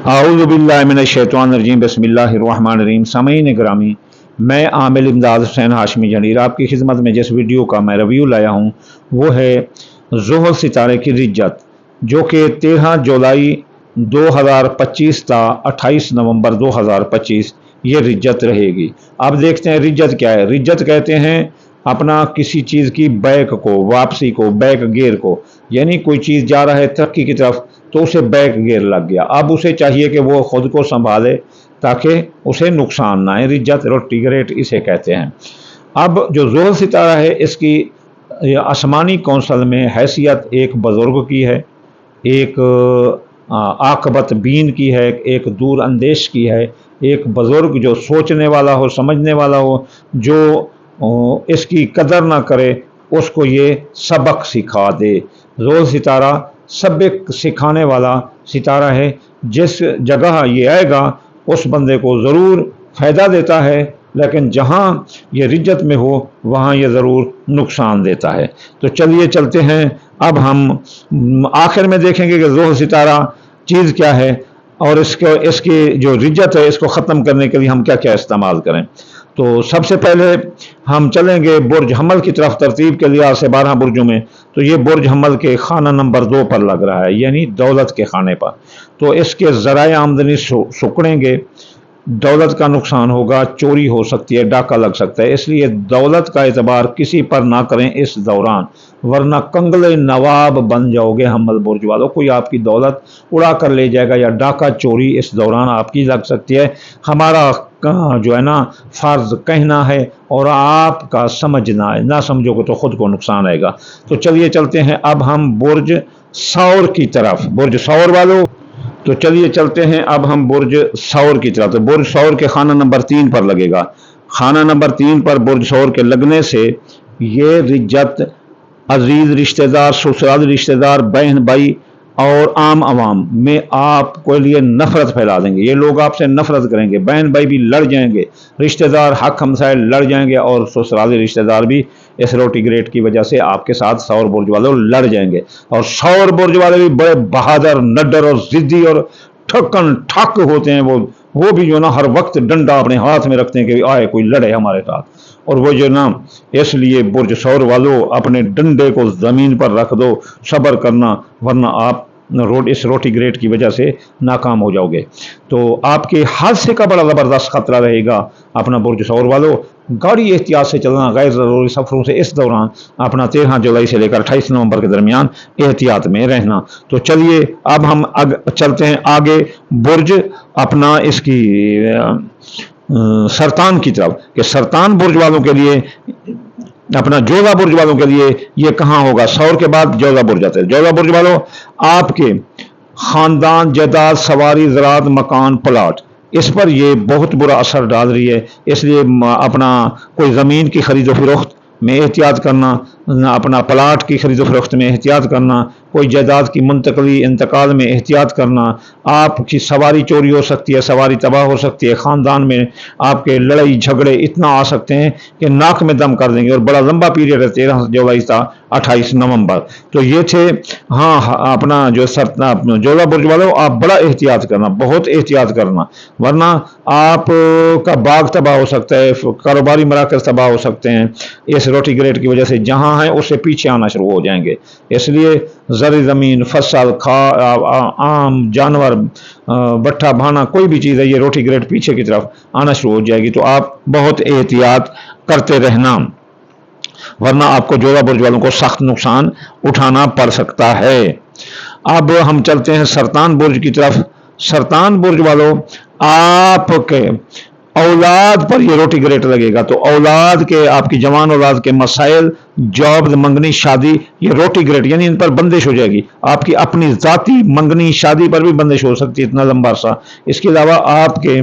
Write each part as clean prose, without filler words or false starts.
आऊज़ुबिल्लाहिमिनश्शैतानिर्रजीम बिस्मिल्लाहिर्रहमानिर्रहीम। सामीन गिरामी, मैं आमिल इमदाद हुसैन हाशमी जनीर आपकी खिदमत में जिस वीडियो का मैं रिव्यू लाया हूँ वो है ज़ोहर सितारे की रिज्जत, जो कि 13 जुलाई 2025 था 28 नवंबर 2025 ये रिज्जत रहेगी। अब देखते हैं रिज्जत क्या है। रिज्जत कहते हैं अपना किसी चीज़ की बैक को, वापसी को, बैक गेयर को, यानी कोई चीज़ जा रहा है तरक्की की तरफ तो उसे बैक गियर लग गया। अब उसे चाहिए कि वो खुद को संभाले ताकि उसे नुकसान ना है। रिज्जत रोटिग्रेट इसे कहते हैं। अब जो ज़ोहर सितारा है इसकी आसमानी कौंसल में हैसियत एक बुज़ुर्ग की है, एक आकबत बीन की है, एक दूर अंदेश की है, एक बुज़ुर्ग जो सोचने वाला हो, समझने वाला हो, जो इसकी कदर ना करे उसको ये सबक सिखा दे। ज़ोहर सितारा सबक सिखाने वाला सितारा है। जिस जगह ये आएगा उस बंदे को ज़रूर फ़ायदा देता है, लेकिन जहाँ ये रिज्जत में हो वहाँ ये ज़रूर नुकसान देता है। तो चलिए चलते हैं। अब हम आखिर में देखेंगे कि ज़ोहर सितारा चीज़ क्या है और इसकी जो रिज्जत है इसको ख़त्म करने के लिए हम क्या क्या इस्तेमाल करें। तो सबसे पहले हम चलेंगे बुर्ज हमल की तरफ। तरतीब के लिहाज से 12 बुर्जों में तो ये बुर्ज हमल के खाना नंबर 2 पर लग रहा है, यानी दौलत के खाने पर। तो इसके ज़राए आमदनी सुकड़ेंगे, दौलत का नुकसान होगा, चोरी हो सकती है, डाका लग सकता है। इसलिए दौलत का एतबार किसी पर ना करें इस दौरान, वरना कंगले नवाब बन जाओगे हमल बुर्ज वालों। कोई आपकी दौलत उड़ा कर ले जाएगा या डाका चोरी इस दौरान आपकी लग सकती है। हमारा जो है ना फ़र्ज कहना है और आपका समझना है, ना समझोगे तो खुद को नुकसान आएगा। तो चलिए चलते हैं अब हम बुर्ज सौर की तरफ। बुर्ज सौर वालों, तो चलिए चलते हैं अब हम बुर्ज सौर की तरफ। तो बुर्ज सौर के खाना नंबर 3 पर लगेगा। खाना नंबर 3 पर बुर्ज सौर के लगने से ये रिज्जत अजीज रिश्तेदार, ससुराल रिश्तेदार, बहन भाई और आम आवाम में आपके लिए नफरत फैला देंगे। ये लोग आपसे नफरत करेंगे, बहन भाई भी लड़ जाएंगे, रिश्तेदार हक हमसाए लड़ जाएंगे और ससुराली रिश्तेदार भी इस रोटिग्रेट की वजह से आपके साथ सौर बुर्ज वालों लड़ जाएंगे। और सौर बुर्ज वाले भी बड़े बहादुर, नड्डर और जिद्दी और ठक्कन ठक होते हैं। वो भी जो ना हर वक्त डंडा अपने हाथ में रखते हैं कि आए कोई लड़े हमारे साथ। और वो जो ना, इसलिए बुर्ज सौर वालों अपने डंडे को ज़मीन पर रख दो, सब्र करना, वरना आप इस रोटिग्रेट की वजह से नाकाम हो जाओगे। तो आपके हादसे का बड़ा ज़बरदस्त खतरा रहेगा। अपना बुर्ज सौर वालों गाड़ी एहतियात से चलना, गैर ज़रूरी सफ़रों से इस दौरान अपना 13 जुलाई से लेकर 28 नवंबर के दरमियान एहतियात में रहना। तो चलिए अब हम चलते हैं आगे बुर्ज अपना इसकी सरतान की तरफ। कि सरतान बुर्ज वालों के लिए, अपना जोधा बुर्ज वालों के लिए ये कहाँ होगा? सौर के बाद जोधा बुर्ज आते हैं। जोधा बुर्ज वालों आपके खानदान, जायदाद, सवारी, ज़राअत, मकान, प्लाट, इस पर ये बहुत बुरा असर डाल रही है। इसलिए अपना कोई ज़मीन की खरीदो फरोख्त में एहतियात करना, अपना प्लाट की खरीदो फरोख्त में एहतियात करना, कोई जायदाद की मुंतकली इंतकाल में एहतियात करना। आपकी सवारी चोरी हो सकती है, सवारी तबाह हो सकती है, ख़ानदान में आपके लड़ाई झगड़े इतना आ सकते हैं कि नाक में दम कर देंगे। और बड़ा लंबा पीरियड है, 13 जुलाई था 28 नवंबर। तो ये थे हाँ अपना जो जोधा बुर्ज वालों, आप बड़ा एहतियात करना, बहुत एहतियात करना, वरना आपका बाग तबाह हो सकता है, कारोबारी मराकज़ तबाह हो सकते हैं इस रोटिग्रेट की वजह से। जहाँ हैं उससे पीछे आना शुरू हो जाएंगे। इसलिए ज़र ज़मीन, फसल, आम जानवर, बट्ठा भाना, कोई भी चीज़ है, ये रोटिग्रेट पीछे की तरफ आना शुरू हो जाएगी। तो आप बहुत एहतियात करते रहना, वरना आपको जोधा बुर्ज वालों को सख्त नुकसान उठाना पड़ सकता है। अब हम चलते हैं सरतान बुर्ज की तरफ। सरतान बुर्ज वालों आपके औलाद पर ये रोटिग्रेट लगेगा। तो औलाद के, आपकी जवान औलाद के मसाइल, जॉब, मंगनी, शादी, ये रोटिग्रेट यानी इन पर बंदिश हो जाएगी। आपकी अपनी ज़ाती मंगनी शादी पर भी बंदिश हो सकती है, इतना लंबा अरसा। इसके अलावा आपके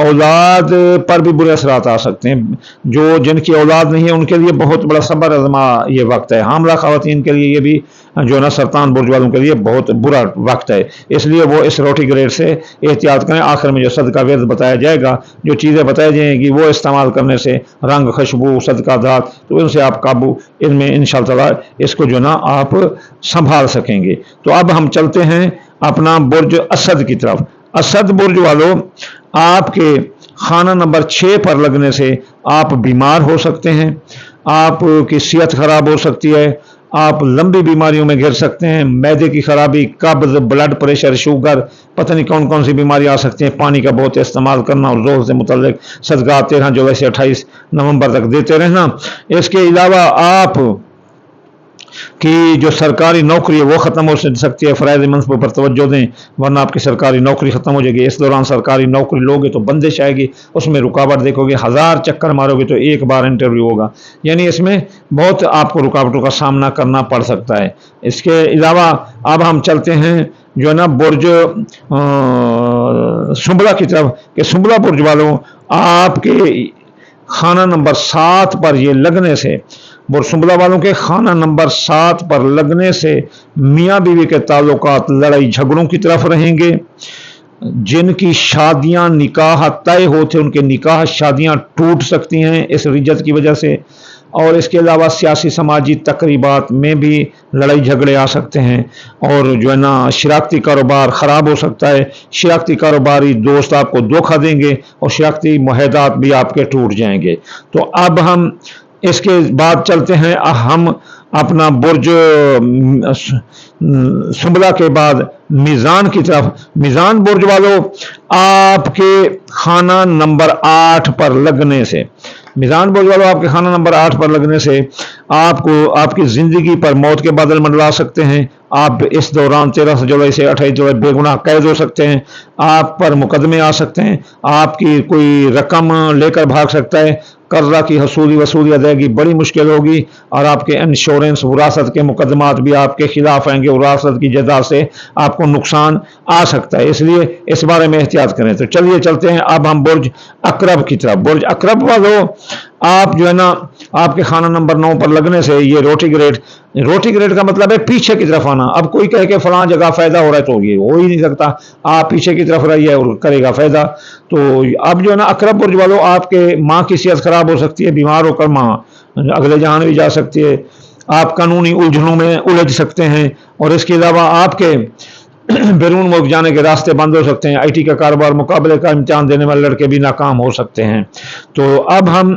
औलाद पर भी बुरे असरात आ सकते हैं। जो जिनकी औलाद नहीं है उनके लिए बहुत बड़ा सब्र आज़मा ये वक्त है। हामला ख़वातीन के लिए ये भी जो ना सरतान बुर्ज वालों के लिए बहुत बुरा वक्त है। इसलिए वो इस रोटिग्रेट से एहतियात करें। आखिर में जो सदका विर्द बताया जाएगा, जो चीज़ें बताई जाएंगी, वो इस्तेमाल करने से रंग, खुशबू, सदका दात, तो उनसे आप काबू, इनमें इंशाअल्लाह इसको जो ना आप संभाल सकेंगे। तो अब हम चलते हैं अपना बुर्ज असद की तरफ। असद बुर्ज वालों, आपके खाना नंबर 6 पर लगने से आप बीमार हो सकते हैं, आपकी सेहत खराब हो सकती है, आप लंबी बीमारियों में घिर सकते हैं, मैदे की खराबी, कब्ज, ब्लड प्रेशर, शुगर, पता नहीं कौन कौन सी बीमारी आ सकती हैं। पानी का बहुत इस्तेमाल करना और जोर से मुतल्लिक सदका 13 जुलाई से 28 नवंबर तक देते रहना। इसके अलावा आप कि जो सरकारी नौकरी है वो ख़त्म हो सकती है, फ़राइज़ मनसब पर तवज्जो दें वरना आपकी सरकारी नौकरी ख़त्म हो जाएगी। इस दौरान सरकारी नौकरी लोगे तो बंदिश आएगी, उसमें रुकावट देखोगे, 1000 चक्कर मारोगे तो एक बार इंटरव्यू होगा, यानी इसमें बहुत आपको रुकावटों का सामना करना पड़ सकता है। इसके अलावा अब हम चलते हैं जो है ना बुर्ज सुंबला की तरफ, कि सुंबला बुर्ज वालों, आपके खाना नंबर 7 पर ये लगने से, बुरसुंबला वालों के खाना नंबर 7 पर लगने से मियाँ बीवी के ताल्लुकात लड़ाई झगड़ों की तरफ रहेंगे। जिनकी शादियां निकाह तय होते उनके निकाह शादियां टूट सकती हैं इस रिजत की वजह से। और इसके अलावा सियासी समाजी तकरीबात में भी लड़ाई झगड़े आ सकते हैं, और जो है ना शराकती कारोबार ख़राब हो सकता है। शराकती कारोबारी दोस्त आपको धोखा देंगे और शराकती मुआहदात भी आपके टूट जाएंगे। तो अब हम इसके बाद चलते हैं हम अपना बुर्ज सुंबला के बाद मीज़ान की तरफ। मीज़ान बुर्ज वालों, आपके खाना नंबर 8 पर लगने से, मीज़ान बुर्ज वालों आपके खाना नंबर 8 पर लगने से आपको आपकी ज़िंदगी पर मौत के बादल मंडरा सकते हैं। आप इस दौरान 13 जुलाई से 28 जुलाई बेगुनाह कैद हो सकते हैं, आप पर मुकदमे आ सकते हैं, आपकी कोई रकम लेकर भाग सकता है, कर्जा की वसूली अदायगी बड़ी मुश्किल होगी, और आपके इंश्योरेंस विरासत के मुकदमात भी आपके खिलाफ आएंगे, विरासत की जदा से आपको नुकसान आ सकता है, इसलिए इस बारे में एहतियात करें। तो चलिए चलते हैं अब हम बुर्ज अकरब की तरफ। बुर्ज अकरब वालों, आप जो है ना आपके खाना नंबर 9 पर लगने से ये रोटी ग्रेड का मतलब है पीछे की तरफ आना। अब कोई कहे कि फलां जगह फायदा हो रहा है तो ये हो ही नहीं सकता, आप पीछे की तरफ रहिए और करेगा फायदा। तो अब जो है ना अकरब बुर्ज वालों, आपके माँ की सेहत खराब हो सकती है, बीमार होकर माँ अगले जहान भी जा सकती है, आप कानूनी उलझनों में उलझ सकते हैं, और इसके अलावा आपके बैरून मुल्क जाने के रास्ते बंद हो सकते हैं। IT का कारोबार, मुकाबले का इम्तिहान देने वाले लड़के भी नाकाम हो सकते हैं। तो अब हम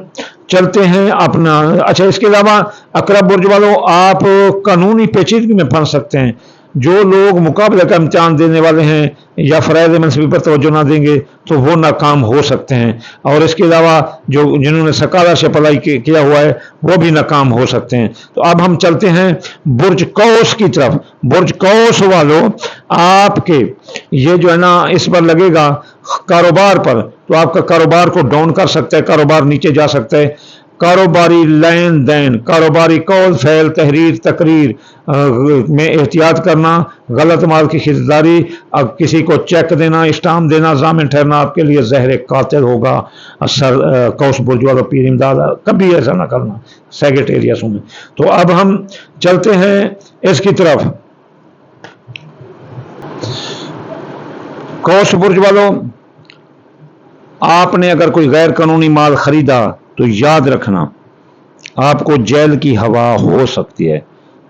चलते हैं अपना, अच्छा इसके अलावा अकरब बुर्ज वालों, आप कानूनी पेचीदगी में फंस सकते हैं। जो लोग मुकाबले का इम्तिहान देने वाले हैं या फ़राइज़ मनसबी पर तवज्जो ना देंगे तो वो नाकाम हो सकते हैं, और इसके अलावा जो जिन्होंने सकाला से अप्लाई किया हुआ है वो भी नाकाम हो सकते हैं। तो अब हम चलते हैं बुर्ज कौस की तरफ। बुर्ज कौस वालों, आपके ये जो है ना इस पर लगेगा कारोबार पर, तो आपका कारोबार को डाउन कर सकता है, कारोबार नीचे जा सकता है। कारोबारी लेन देन, कारोबारी कौल फैल तहरीर तकरीर में एहतियात करना, गलत माल की खरीदारी, किसी को चेक देना, स्टाम्प देना, जामिन ठहरना आपके लिए जहर कातिल होगा। कौस बुर्ज वालों पीर इमदाद, कभी ऐसा ना करना, सेक्रेटेरिया सुने। तो अब हम चलते हैं इसकी तरफ। कौस बुर्ज वालों, आपने अगर कोई गैर कानूनी माल खरीदा तो याद रखना आपको जेल की हवा हो सकती है।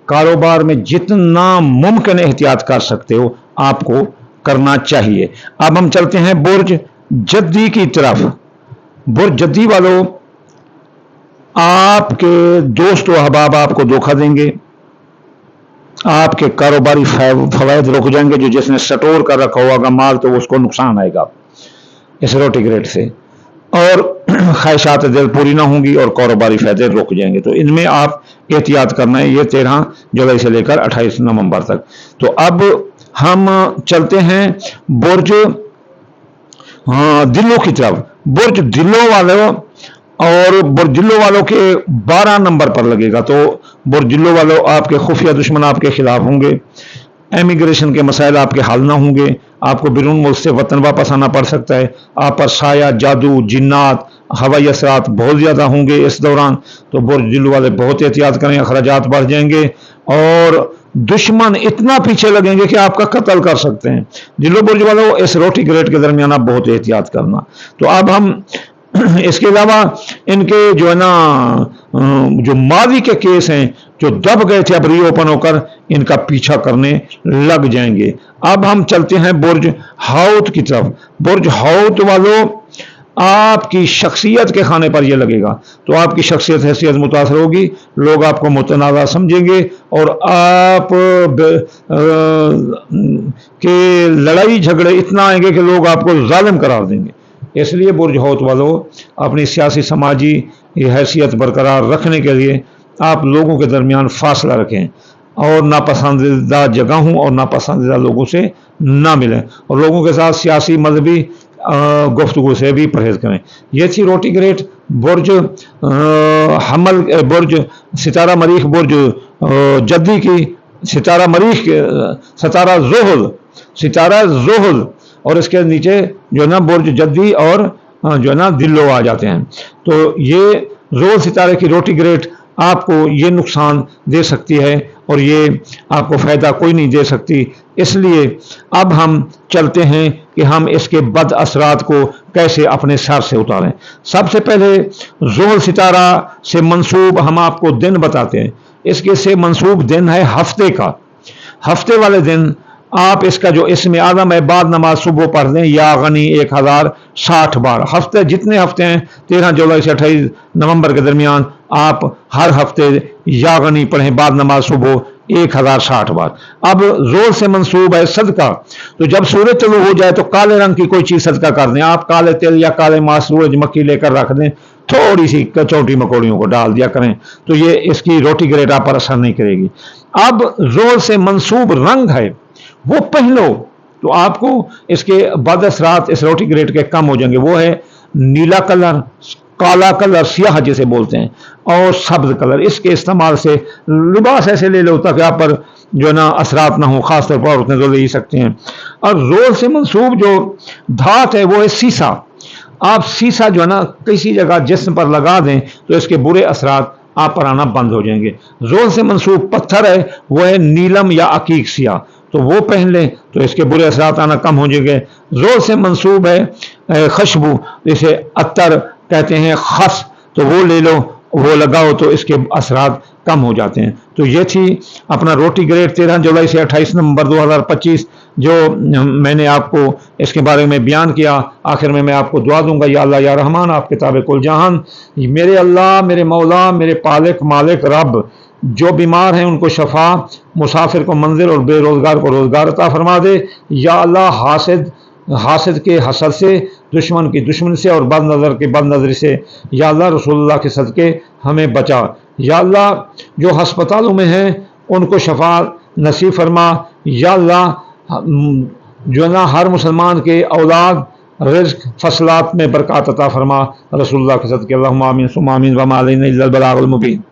कारोबार में जितना मुमकिन एहतियात कर सकते हो आपको करना चाहिए। अब हम चलते हैं बुर्ज जद्दी की तरफ। बुर्ज जद्दी वालों, आपके दोस्त व अहबाब आपको धोखा देंगे, आपके कारोबारी फवायद रुक जाएंगे। जो जिसने स्टोर कर रखा होगा माल तो उसको नुकसान आएगा इस रोटी ग्रेड से, और ख्वाहिशात दिल पूरी ना होंगी और कारोबारी फायदे रुक जाएंगे। तो इनमें आप एहतियात करना है, ये 13 जुलाई से लेकर 28 नवंबर तक। तो अब हम चलते हैं बुर्ज दिलों की तरफ। बुर्ज दिलों वालों, और बुर्ज दिलों वालों के 12 नंबर पर लगेगा। तो बुर्ज दिलों वालों, आपके खुफिया दुश्मन आपके खिलाफ होंगे, इमिग्रेशन के मसाइल आपके हल ना होंगे, आपको बैरून मुल्क से वतन वापस आना पड़ सकता है, आप पर साया, जादू, जिन्नात, हवाई असरात बहुत ज़्यादा होंगे इस दौरान। तो बुर्ज दिलों वाले बहुत एहतियात करें, अखराजात बढ़ जाएंगे और दुश्मन इतना पीछे लगेंगे कि आपका कत्ल कर सकते हैं। दिलों बुर्ज वालों, इस रोटी ग्रेड के दरमियान आप बहुत एहतियात करना। तो अब हम इसके अलावा इनके जो है ना जो मादी के केस हैं जो दब गए थे अब रीओपन होकर इनका पीछा करने लग जाएंगे। अब हम चलते हैं बुर्ज हाउत की तरफ। बुर्ज हाउत वालों, आपकी शख्सियत के खाने पर यह लगेगा तो आपकी शख्सियत हैसियत मुतासर होगी, लोग आपको मुतनाज़ा समझेंगे और आप के लड़ाई झगड़े इतना आएंगे कि लोग आपको जालिम करार देंगे। इसलिए बुर्ज हौत वालों, अपनी सियासी समाजी हैसियत बरकरार रखने के लिए आप लोगों के दरमियान फासला रखें और नापसंदीदा जगहों और नापसंदीदा लोगों से ना मिलें और लोगों के साथ सियासी मजहबी गुफ्तगू से भी परहेज करें। ये थी रोटी ग्रेट बुर्ज हमल, बुर्ज सितारा मरीख, बुर्ज जद्दी की सितारा मरीख, सितारा जोहल और इसके नीचे जो है ना बुर्ज जद्दी और जो है ना दिल्लो आ जाते हैं। तो ये जोहल सितारे की रोटी ग्रेट आपको ये नुकसान दे सकती है और ये आपको फ़ायदा कोई नहीं दे सकती। इसलिए अब हम चलते हैं कि हम इसके बद असरात को कैसे अपने सर से उतारें। सबसे पहले जोहल सितारा से मंसूब हम आपको दिन बताते हैं। इसके से मंसूब दिन है हफ्ते का। हफ्ते वाले दिन आप इसका जो इसमें आदम है बाद नमाज सुबह पढ़ दें या गनी 1060 बार। हफ्ते जितने हफ्ते हैं 13 जुलाई से 28 नवंबर के दरमियान आप हर हफ्ते या गनी पढ़ें बाद नमाज सुबह 1060 बार। अब जोर से मंसूब है सदका, तो जब सूरज तलू हो जाए तो काले रंग की कोई चीज सदका कर दें। आप काले तेल या काले मांस सूरजमुखी लेकर रख दें, थोड़ी सी कचौटी मकोड़ियों को डाल दिया करें तो ये इसकी रोटी ग्रेट आप पर असर नहीं करेगी। अब जोर से मंसूब रंग है वो पहनो तो आपको इसके बद असरात इस रोटी ग्रेट के कम हो जाएंगे। वो है नीला कलर, काला कलर, सियाह जिसे बोलते हैं, और सब्ज कलर। इसके इस्तेमाल से लिबास ऐसे ले लो ताकि आप पर जो है ना असरात ना हो, खासतौर पर औरतें तो ले ही सकते हैं। और जोर से मंसूब जो धात है वो है सीसा। आप सीसा जो है ना किसी जगह जिस्म पर लगा दें तो इसके बुरे असरात आप पर आना बंद हो जाएंगे। जोर से मंसूब पत्थर है वो है नीलम या अकीक सिया, तो वो पहन लें तो इसके बुरे असरात आना कम हो जाएंगे। जोर से मंसूब है खुशबू, जैसे अत्तर कहते हैं, खस, तो वो ले लो, वो लगाओ तो इसके असरात कम हो जाते हैं। तो ये थी अपना रोटी ग्रेट 13 जुलाई से 28 नवंबर 2025 जो मैंने आपको इसके बारे में बयान किया। आखिर में मैं आपको दुआ दूंगा, या अल्लाह या रहमान आप किताब कुल जहान, मेरे अल्लाह, मेरे मौला, मेरे पालिक मालिक रब, जो बीमार हैं उनको शफा, मुसाफिर को मंजिल और बेरोजगार को रोजगार अता फरमा दे। या अल्लाह हासिद के हसद से, दुश्मन की दुश्मन से और बद नज़र के बद नज़री से या अल्लाह रसूलुल्लाह के सदके हमें बचा। या अल्लाह जो हस्पतालों में हैं उनको शफा नसीब फरमा। या अल्लाह जो है ना हर मुसलमान के औलाद रिज़्क़ फसलात में बरकत अता फरमा। रसूलुल्लाह के सदके अल्लाहुम्मा आमीन सुम्मा आमीन व मा अलैना इल्लल बलागुल मुबीन।